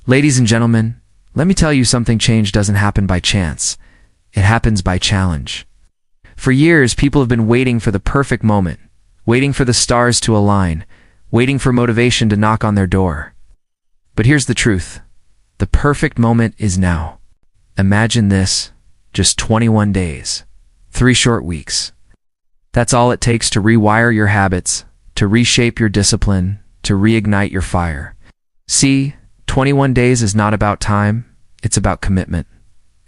Ladies and gentlemen, let me tell you something: change doesn't happen by chance. It happens by challenge. For years, people have been waiting for the perfect moment, waiting for the stars to align, waiting for motivation to knock on their door. But here's the truth. The perfect moment is now. Imagine this: just 21 days, 3 short weeks. That's all it takes to rewire your habits, to reshape your discipline, to reignite your fire. See, 21 days is not about time, it's about commitment.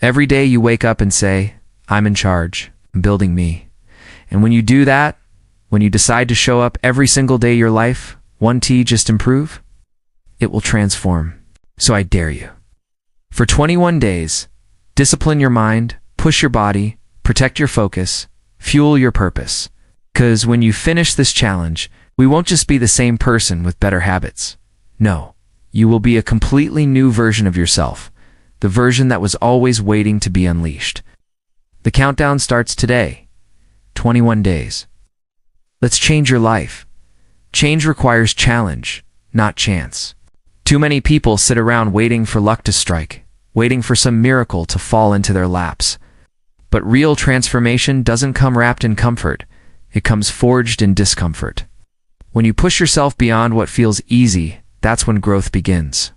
Every day you wake up and say, I'm in charge, I'm building me. And when you do that, when you decide to show up every single day of your life, 1T just improve, it will transform. So I dare you. For 21 days, discipline your mind, push your body, protect your focus, fuel your purpose. 'Cause when you finish this challenge, we won't just be the same person with better habits. No, you will be a completely new version of yourself, the version that was always waiting to be unleashed. The countdown starts today. 21 days. Let's change your life. Change requires challenge, not chance. Too many people sit around waiting for luck to strike, waiting for some miracle to fall into their laps. But real transformation doesn't come wrapped in comfort. It comes forged in discomfort. When you push yourself beyond what feels easy, that's when growth begins.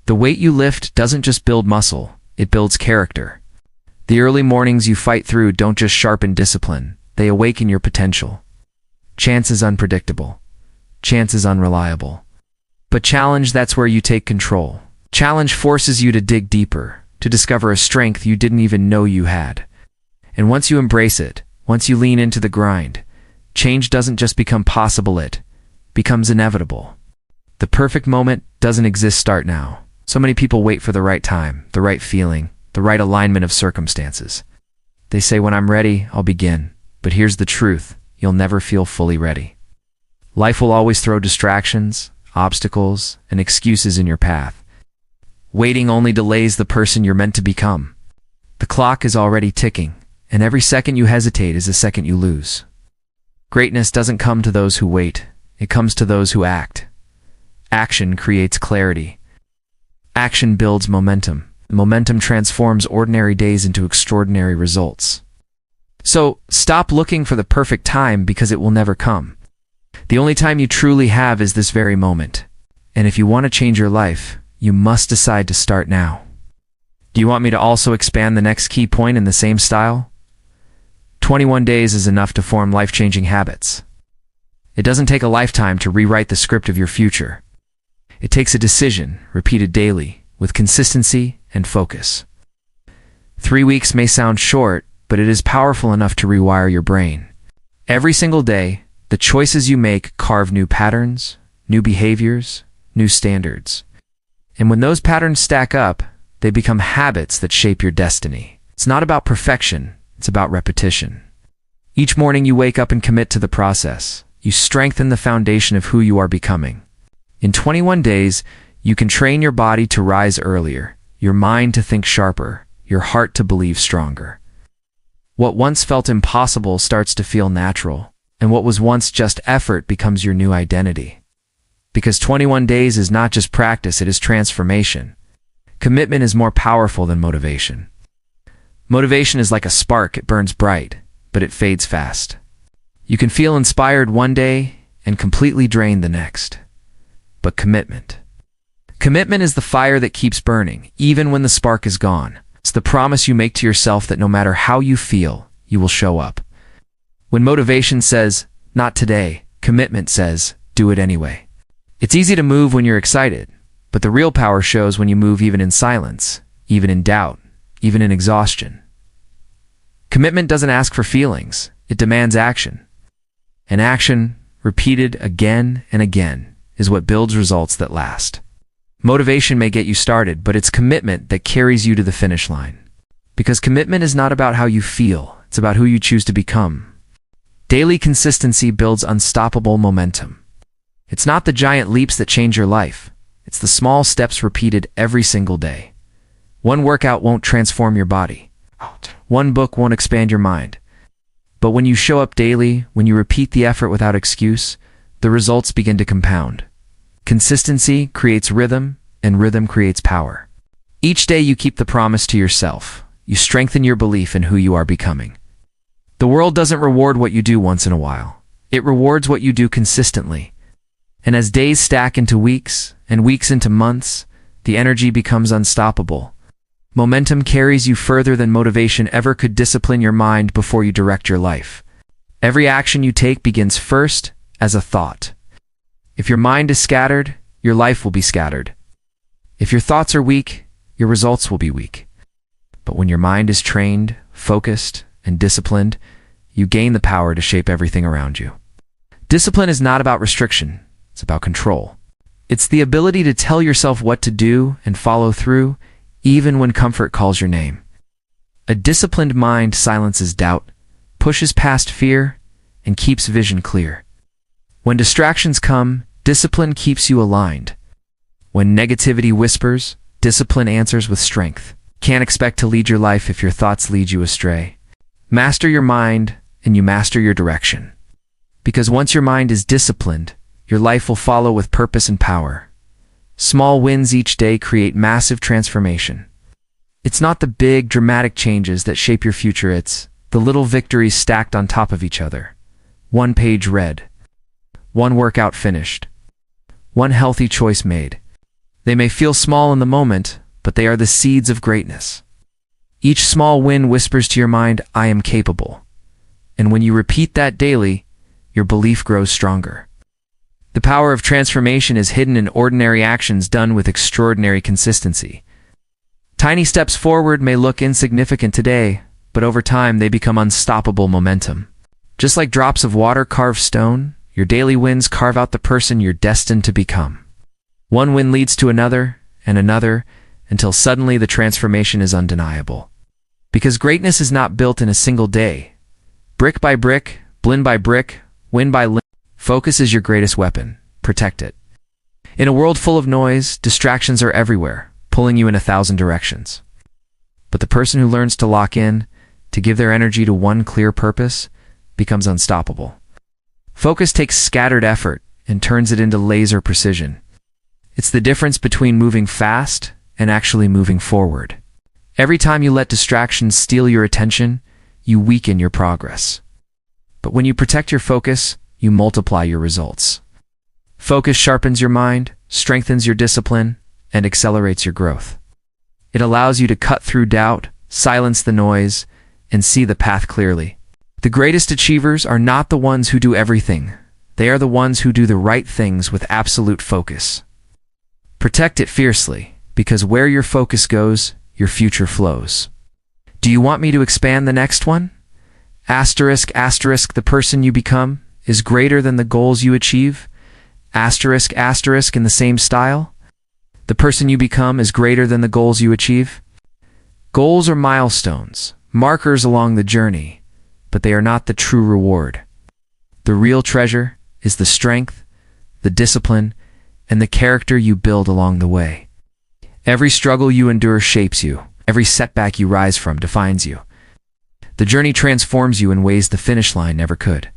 The weight you lift doesn't just build muscle, it builds character. The early mornings you fight through don't just sharpen discipline, they awaken your potential. Chance is unpredictable. Chance is unreliable. But challenge, that's where you take control. Challenge forces you to dig deeper, to discover a strength you didn't even know you had. And once you embrace it, once you lean into the grind, change doesn't just become possible, it becomes inevitable. The perfect moment doesn't exist. Start now. So many people wait for the right time, the right feeling, the right alignment of circumstances. They say, when I'm ready, I'll begin. But here's the truth: you'll never feel fully ready. Life will always throw distractions, obstacles, and excuses in your path. Waiting only delays the person you're meant to become. The clock is already ticking, and every second you hesitate is a second you lose. Greatness doesn't come to those who wait, it comes to those who act. Action creates clarity. Action builds momentum. Momentum transforms ordinary days into extraordinary results. So, stop looking for the perfect time, because it will never come. The only time you truly have is this very moment. And if you want to change your life, you must decide to start now. Do you want me to also expand the next key point in the same style? 21 days is enough to form life-changing habits. It doesn't take a lifetime to rewrite the script of your future. It takes a decision, repeated daily, with consistency and focus. 3 weeks may sound short, but it is powerful enough to rewire your brain. Every single day, the choices you make carve new patterns, new behaviors, new standards. And when those patterns stack up, they become habits that shape your destiny. It's not about perfection, it's about repetition. Each morning you wake up and commit to the process. You strengthen the foundation of who you are becoming. In 21 days, you can train your body to rise earlier, your mind to think sharper, your heart to believe stronger. What once felt impossible starts to feel natural, and what was once just effort becomes your new identity. Because 21 days is not just practice, it is transformation. Commitment is more powerful than motivation. Motivation is like a spark, it burns bright, but it fades fast. You can feel inspired one day and completely drained the next. But commitment. Commitment is the fire that keeps burning, even when the spark is gone. It's the promise you make to yourself that no matter how you feel, you will show up. When motivation says, not today, commitment says, do it anyway. It's easy to move when you're excited, but the real power shows when you move even in silence, even in doubt, even in exhaustion. Commitment doesn't ask for feelings, it demands action. And action, repeated again and again, is what builds results that last. Motivation may get you started, but it's commitment that carries you to the finish line. Because commitment is not about how you feel, it's about who you choose to become. Daily consistency builds unstoppable momentum. It's not the giant leaps that change your life, it's the small steps repeated every single day. One workout won't transform your body. One book won't expand your mind. But when you show up daily, when you repeat the effort without excuse, the results begin to compound. Consistency creates rhythm, and rhythm creates power. Each day you keep the promise to yourself. You strengthen your belief in who you are becoming. The world doesn't reward what you do once in a while. It rewards what you do consistently. And as days stack into weeks, and weeks into months, the energy becomes unstoppable. Momentum carries you further than motivation ever could. Discipline your mind before you direct your life. Every action you take begins first as a thought. If your mind is scattered, your life will be scattered. If your thoughts are weak, your results will be weak. But when your mind is trained, focused, and disciplined, you gain the power to shape everything around you. Discipline is not about restriction, it's about control. It's the ability to tell yourself what to do and follow through, even when comfort calls your name. A disciplined mind silences doubt, pushes past fear, and keeps vision clear. When distractions come, discipline keeps you aligned. When negativity whispers, discipline answers with strength. Can't expect to lead your life if your thoughts lead you astray. Master your mind, and you master your direction. Because once your mind is disciplined, your life will follow with purpose and power. Small wins each day create massive transformation. It's not the big, dramatic changes that shape your future, it's the little victories stacked on top of each other. One page read. One workout finished. One healthy choice made. They may feel small in the moment, but they are the seeds of greatness. Each small win whispers to your mind, I am capable. And when you repeat that daily, your belief grows stronger. The power of transformation is hidden in ordinary actions done with extraordinary consistency. Tiny steps forward may look insignificant today, but over time they become unstoppable momentum. Just like drops of water carve stone, your daily wins carve out the person you're destined to become. One win leads to another, and another, until suddenly the transformation is undeniable. Because greatness is not built in a single day. Brick by brick, blend by brick, win by win. Focus is your greatest weapon. Protect it. In a world full of noise, distractions are everywhere, pulling you in 1,000 directions. But the person who learns to lock in, to give their energy to one clear purpose, becomes unstoppable. Focus takes scattered effort and turns it into laser precision. It's the difference between moving fast and actually moving forward. Every time you let distractions steal your attention, you weaken your progress. But when you protect your focus, you multiply your results. Focus sharpens your mind, strengthens your discipline, and accelerates your growth. It allows you to cut through doubt, silence the noise, and see the path clearly. The greatest achievers are not the ones who do everything. They are the ones who do the right things with absolute focus. Protect it fiercely, because where your focus goes, your future flows. Do you want me to expand the next one? Asterisk, asterisk, the person you become is greater than the goals you achieve. Asterisk, asterisk, in the same style. The person you become is greater than the goals you achieve. Goals are milestones, markers along the journey, but they are not the true reward. The real treasure is the strength, the discipline, and the character you build along the way. Every struggle you endure shapes you. Every setback you rise from defines you. The journey transforms you in ways the finish line never could.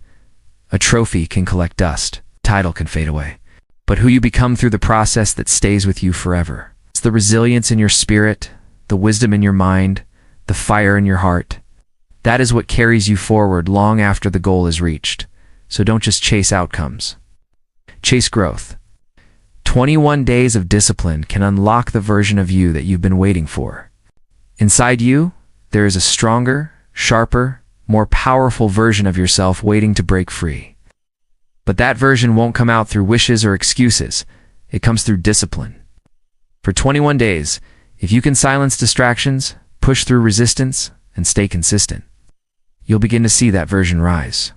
A trophy can collect dust, title can fade away, but who you become through the process that stays with you forever. It's the resilience in your spirit, the wisdom in your mind, the fire in your heart. That is what carries you forward long after the goal is reached. So don't just chase outcomes. Chase growth. 21 days of discipline can unlock the version of you that you've been waiting for. Inside you, there is a stronger, sharper, more powerful version of yourself waiting to break free. But that version won't come out through wishes or excuses. It comes through discipline. For 21 days, if you can silence distractions, push through resistance, and stay consistent, you'll begin to see that version rise.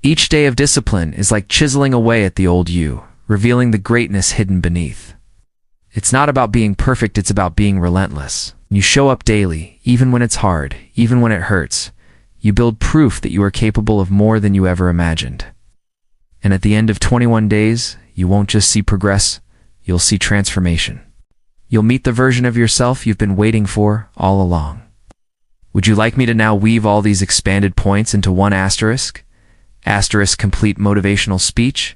Each day of discipline is like chiseling away at the old you, revealing the greatness hidden beneath. It's not about being perfect, it's about being relentless. You show up daily, even when it's hard, even when it hurts. You build proof that you are capable of more than you ever imagined. And at the end of 21 days, you won't just see progress, you'll see transformation. You'll meet the version of yourself you've been waiting for all along. Would you like me to now weave all these expanded points into one asterisk? Asterisk complete motivational speech?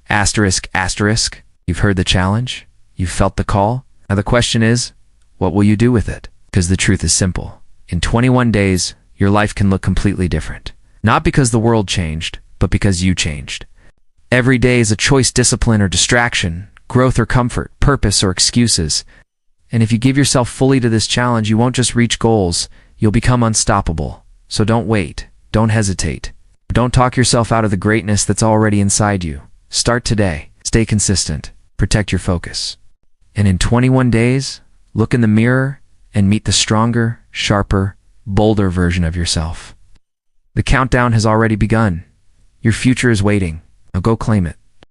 Asterisk, asterisk, you've heard the challenge? You've felt the call? Now the question is, what will you do with it? Because the truth is simple. In 21 days, your life can look completely different. Not because the world changed, but because you changed. Every day is a choice, discipline or distraction, growth or comfort, purpose or excuses. And if you give yourself fully to this challenge, you won't just reach goals, you'll become unstoppable. So don't wait, don't hesitate. Don't talk yourself out of the greatness that's already inside you. Start today, stay consistent, protect your focus. And in 21 days, look in the mirror and meet the stronger, sharper, bolder version of yourself. The countdown has already begun. Your future is waiting. Now go claim it.